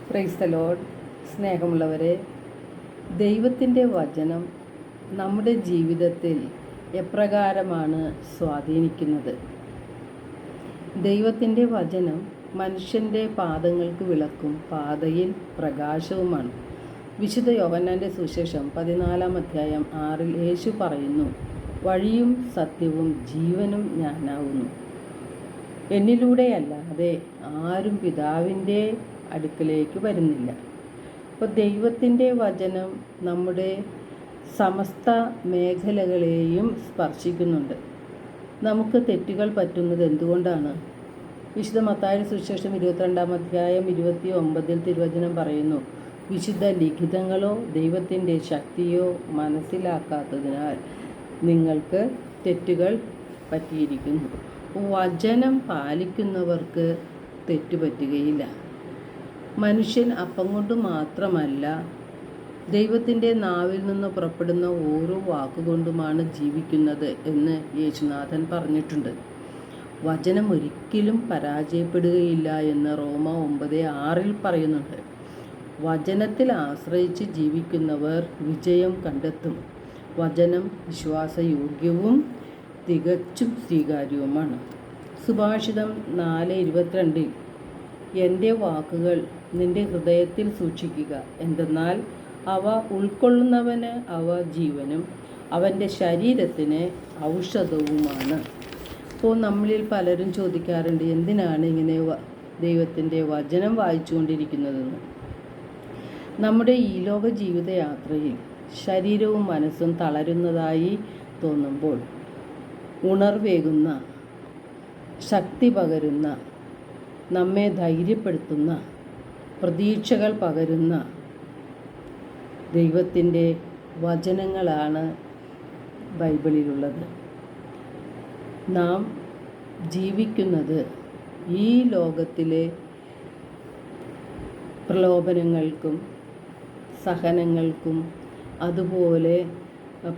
Praise the Lord. സ്നേഹമുള്ളവരെ, ദൈവത്തിൻ്റെ വചനം നമ്മുടെ ജീവിതത്തിൽ എപ്രകാരമാണ് സ്വാധീനിക്കുന്നത്? ദൈവത്തിൻ്റെ വചനം മനുഷ്യൻ്റെ പാദങ്ങൾക്ക് വിളക്കും പാതയിൽ പ്രകാശവുമാണ്. വിശുദ്ധ യോഹന്നാൻ്റെ സുവിശേഷം 14-ാം അധ്യായം 6 യേശു പറയുന്നു, വഴിയും സത്യവും ജീവനും ഞാനാകുന്നു. എന്നിലൂടെയല്ലാതെ ആരും പിതാവിൻ്റെ അടുക്കലേക്ക് വരുന്നില്ല. അപ്പോൾ ദൈവത്തിൻ്റെ വചനം നമ്മുടെ സമസ്ത മേഖലകളെയും സ്പർശിക്കുന്നുണ്ട്. നമുക്ക് തെറ്റുകൾ പറ്റുന്നത് എന്തുകൊണ്ടാണ്? വിശുദ്ധ മത്തായിയുടെ സുവിശേഷം 22-ാം അധ്യായം 29 തിരുവചനം പറയുന്നു, വിശുദ്ധ ലിഖിതങ്ങളോ ദൈവത്തിൻ്റെ ശക്തിയോ മനസ്സിലാക്കാത്തതിനാൽ നിങ്ങൾക്ക് തെറ്റുകൾ പറ്റിയിരിക്കുന്നു. വചനം പാലിക്കുന്നവർക്ക് തെറ്റുപറ്റുകയില്ല. മനുഷ്യൻ അപ്പം കൊണ്ട് മാത്രമല്ല, ദൈവത്തിൻ്റെ നാവിൽ നിന്ന് പുറപ്പെടുന്ന ഓരോ വാക്കുകൊണ്ടുമാണ് ജീവിക്കുന്നത് എന്ന് യേശുനാഥൻ പറഞ്ഞിട്ടുണ്ട്. വചനം ഒരിക്കലും പരാജയപ്പെടുകയില്ല എന്ന് റോമ 9:6 പറയുന്നുണ്ട്. വചനത്തിൽ ആശ്രയിച്ച് ജീവിക്കുന്നവർ വിജയം കണ്ടെത്തും. വചനം വിശ്വാസയോഗ്യവും തികച്ചും സ്വീകാര്യവുമാണ്. സുഭാഷിതം 4:22 എൻ്റെ വാക്കുകൾ നിൻ്റെ ഹൃദയത്തിൽ സൂക്ഷിക്കുക, എന്തെന്നാൽ അവ ഉൾക്കൊള്ളുന്നവന് അവ ജീവനും അവൻ്റെ ശരീരത്തിന് ഔഷധവുമാണ്. അപ്പോൾ നമ്മളിൽ പലരും ചോദിക്കാറുണ്ട്, എന്തിനാണ് ഇങ്ങനെ ദൈവത്തിൻ്റെ വചനം വായിച്ചുകൊണ്ടിരിക്കുന്നതെന്ന്. നമ്മുടെ ഈ ലോക ജീവിതയാത്രയിൽ ശരീരവും മനസ്സും തളരുന്നതായി തോന്നുമ്പോൾ ഉണർവേകുന്ന, ശക്തി പകരുന്ന, നമ്മെ ധൈര്യപ്പെടുത്തുന്ന, പ്രതീക്ഷകൾ പകരുന്ന ദൈവത്തിൻ്റെ വചനങ്ങളാണ് ബൈബിളിലുള്ളത്. നാം ജീവിക്കുന്നത് ഈ ലോകത്തിലെ പ്രലോഭനങ്ങൾക്കും സഹനങ്ങൾക്കും അതുപോലെ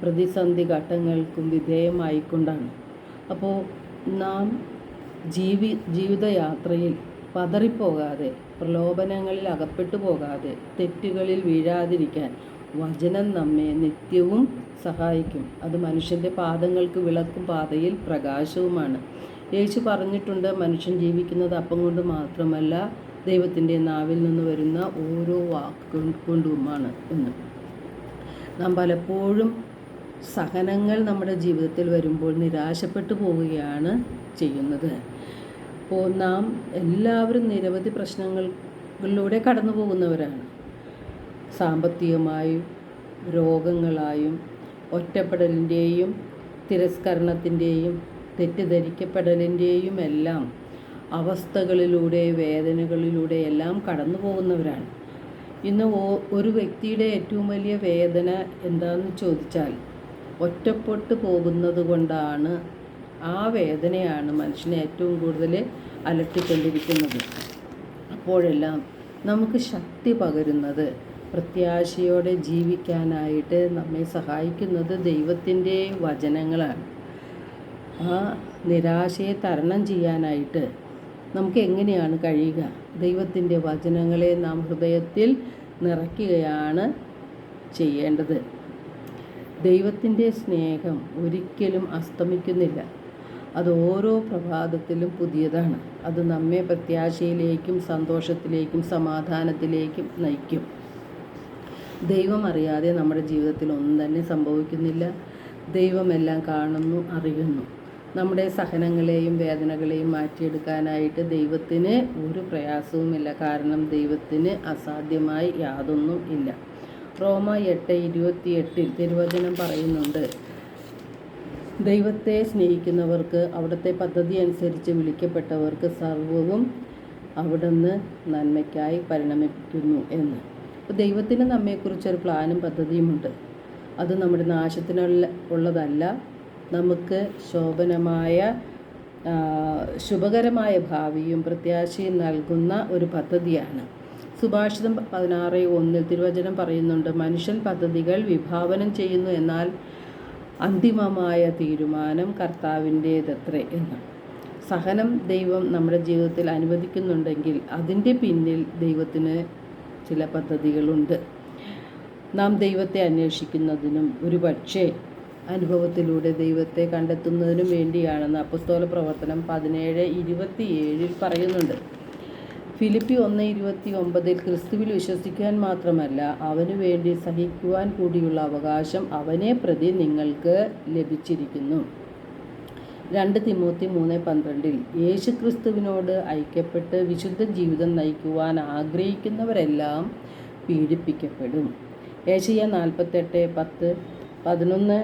പ്രതിസന്ധി ഘട്ടങ്ങൾക്കും വിധേയമായിക്കൊണ്ടാണ്. അപ്പോൾ നാം ജീവിതയാത്രയിൽ പതറിപ്പോകാതെ, പ്രലോഭനങ്ങളിൽ അകപ്പെട്ടു പോകാതെ, തെറ്റുകളിൽ വീഴാതിരിക്കാൻ വചനം നമ്മെ നിത്യവും സഹായിക്കും. അത് മനുഷ്യൻ്റെ പാദങ്ങൾക്ക് വിളക്കും പാതയിൽ പ്രകാശവുമാണ്. യേശു പറഞ്ഞിട്ടുണ്ട്, മനുഷ്യൻ ജീവിക്കുന്നത് അപ്പം കൊണ്ട് മാത്രമല്ല, ദൈവത്തിൻ്റെ നാവിൽ നിന്ന് വരുന്ന ഓരോ വാക്കുകൾ കൊണ്ടുമാണ് എന്ന്. നാം പലപ്പോഴും സഹനങ്ങൾ നമ്മുടെ ജീവിതത്തിൽ വരുമ്പോൾ നിരാശപ്പെട്ടു പോവുകയാണ് ചെയ്യുന്നത്. അപ്പോൾ നാം എല്ലാവരും നിരവധി പ്രശ്നങ്ങളിലൂടെ കടന്നു പോകുന്നവരാണ്. സാമ്പത്തികമായും രോഗങ്ങളായും ഒറ്റപ്പെടലിൻ്റെയും തിരസ്കരണത്തിൻ്റെയും തെറ്റിദ്ധരിക്കപ്പെടലിൻ്റെയും എല്ലാം അവസ്ഥകളിലൂടെ, വേദനകളിലൂടെ എല്ലാം കടന്നു പോകുന്നവരാണ്. ഇന്ന് ഒരു വ്യക്തിയുടെ ഏറ്റവും വലിയ വേദന എന്താണെന്ന് ചോദിച്ചാൽ, ഒറ്റപ്പെട്ടു പോകുന്നത് കൊണ്ടാണ്. ആ വേദനയാണ് മനുഷ്യനെ ഏറ്റവും കൂടുതൽ അലട്ടിക്കൊണ്ടിരിക്കുന്നത്. അപ്പോഴെല്ലാം നമുക്ക് ശക്തി പകരുന്നത്, പ്രത്യാശയോടെ ജീവിക്കാനായിട്ട് നമ്മെ സഹായിക്കുന്നത് ദൈവത്തിൻ്റെ വചനങ്ങളാണ്. ആ നിരാശയെ തരണം ചെയ്യാനായിട്ട് നമുക്ക് എങ്ങനെയാണ് കഴിയുക? ദൈവത്തിൻ്റെ വചനങ്ങളെ നാം ഹൃദയത്തിൽ നിറയ്ക്കുകയാണ് ചെയ്യേണ്ടത്. ദൈവത്തിൻ്റെ സ്നേഹം ഒരിക്കലും അസ്തമിക്കുന്നില്ല. അത് ഓരോ പ്രഭാതത്തിലും പുതിയതാണ്. അത് നമ്മെ പ്രത്യാശയിലേക്കും സന്തോഷത്തിലേക്കും സമാധാനത്തിലേക്കും നയിക്കും. ദൈവം അറിയാതെ നമ്മുടെ ജീവിതത്തിൽ ഒന്നും തന്നെ സംഭവിക്കുന്നില്ല. ദൈവമെല്ലാം കാണുന്നു, അറിയുന്നു. നമ്മുടെ സഹനങ്ങളെയും വേദനകളെയും മാറ്റിയെടുക്കാനായിട്ട് ദൈവത്തിന് ഒരു പ്രയാസവുമില്ല. കാരണം ദൈവത്തിന് അസാധ്യമായി യാതൊന്നും ഇല്ല. റോമ 8:28 തിരുവചനം പറയുന്നുണ്ട്, ദൈവത്തെ സ്നേഹിക്കുന്നവർക്ക്, അവിടുത്തെ പദ്ധതി അനുസരിച്ച് വിളിക്കപ്പെട്ടവർക്ക് സർവ്വവും അവിടുന്ന് നന്മയ്ക്കായി പരിണമിക്കുന്നു എന്ന്. അപ്പോൾ ദൈവത്തിന് നമ്മെക്കുറിച്ചൊരു പ്ലാനും പദ്ധതിയുമുണ്ട്. അത് നമ്മുടെ നാശത്തിനുള്ളതല്ല, നമുക്ക് ശോഭനമായ ശുഭകരമായ ഭാവിയും പ്രത്യാശയും നൽകുന്ന ഒരു പദ്ധതിയാണ്. സുഭാഷിതം 16:1 തിരുവചനം പറയുന്നുണ്ട്, മനുഷ്യൻ പദ്ധതികൾ വിഭാവനം ചെയ്യുന്നു, എന്നാൽ അന്തിമമായ തീരുമാനം കർത്താവിൻ്റേതത്രേ എന്ന്. സഹനം ദൈവം നമ്മുടെ ജീവിതത്തിൽ അനുവദിക്കുന്നുണ്ടെങ്കിൽ അതിൻ്റെ പിന്നിൽ ദൈവത്തിന് ചില പദ്ധതികളുണ്ട്. നാം ദൈവത്തെ അന്വേഷിക്കുന്നതിനും ഒരുപക്ഷേ അനുഭവത്തിലൂടെ ദൈവത്തെ കണ്ടെത്തുന്നതിനും വേണ്ടിയാണെന്ന് അപ്പോസ്തല പ്രവർത്തനം 17:27 പറയുന്നുണ്ട്. ഫിലിപ്പി 1:29 ക്രിസ്തുവിൽ വിശ്വസിക്കാൻ മാത്രമല്ല അവനു വേണ്ടി സഹിക്കുവാൻ കൂടിയുള്ള അവകാശം അവനെ പ്രതി നിങ്ങൾക്ക് ലഭിച്ചിരിക്കുന്നു. 2 തിമോത്തി 3:12 യേശുക്രിസ്തുവിനോട് ഐക്യപ്പെട്ട് വിശുദ്ധ ജീവിതം നയിക്കുവാൻ ആഗ്രഹിക്കുന്നവരെല്ലാം പീഡിപ്പിക്കപ്പെടും. യേശയ്യാ 48:10-11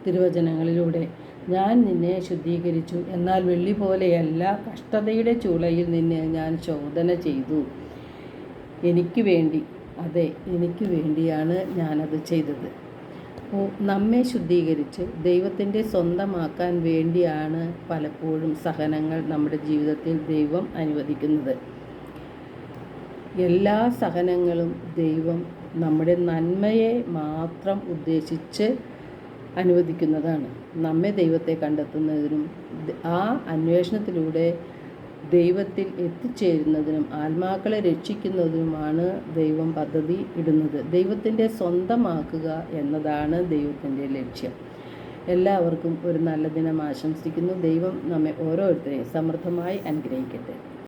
തിരുവചനങ്ങളിലൂടെ ഞാൻ നിന്നെ ശുദ്ധീകരിച്ചു, എന്നാൽ വെള്ളി പോലെയല്ല, കഷ്ടതയുടെ ചൂളയിൽ നിന്നെ ഞാൻ ശോധന ചെയ്തു. എനിക്ക് വേണ്ടി, അതെ എനിക്ക് വേണ്ടിയാണ് ഞാനത് ചെയ്തത്. നമ്മെ ശുദ്ധീകരിച്ച് ദൈവത്തിൻ്റെ സ്വന്തമാക്കാൻ വേണ്ടിയാണ് പലപ്പോഴും സഹനങ്ങൾ നമ്മുടെ ജീവിതത്തിൽ ദൈവം അനുവദിക്കുന്നത്. എല്ലാ സഹനങ്ങളും ദൈവം നമ്മുടെ നന്മയെ മാത്രം ഉദ്ദേശിച്ച് അനുവദിക്കുന്നതാണ്. നമ്മെ ദൈവത്തെ കണ്ടെത്തുന്നതിനും ആ അന്വേഷണത്തിലൂടെ ദൈവത്തിൽ എത്തിച്ചേരുന്നതിനും ആത്മാക്കളെ രക്ഷിക്കുന്നതിനുമാണ് ദൈവം പദ്ധതി ഇടുന്നത്. ദൈവത്തിൻ്റെ സ്വന്തമാക്കുക എന്നതാണ് ദൈവത്തിൻ്റെ ലക്ഷ്യം. എല്ലാവർക്കും ഒരു നല്ല ദിനം ആശംസിക്കുന്നു. ദൈവം നമ്മെ ഓരോരുത്തരെയും സമൃദ്ധമായി അനുഗ്രഹിക്കട്ടെ.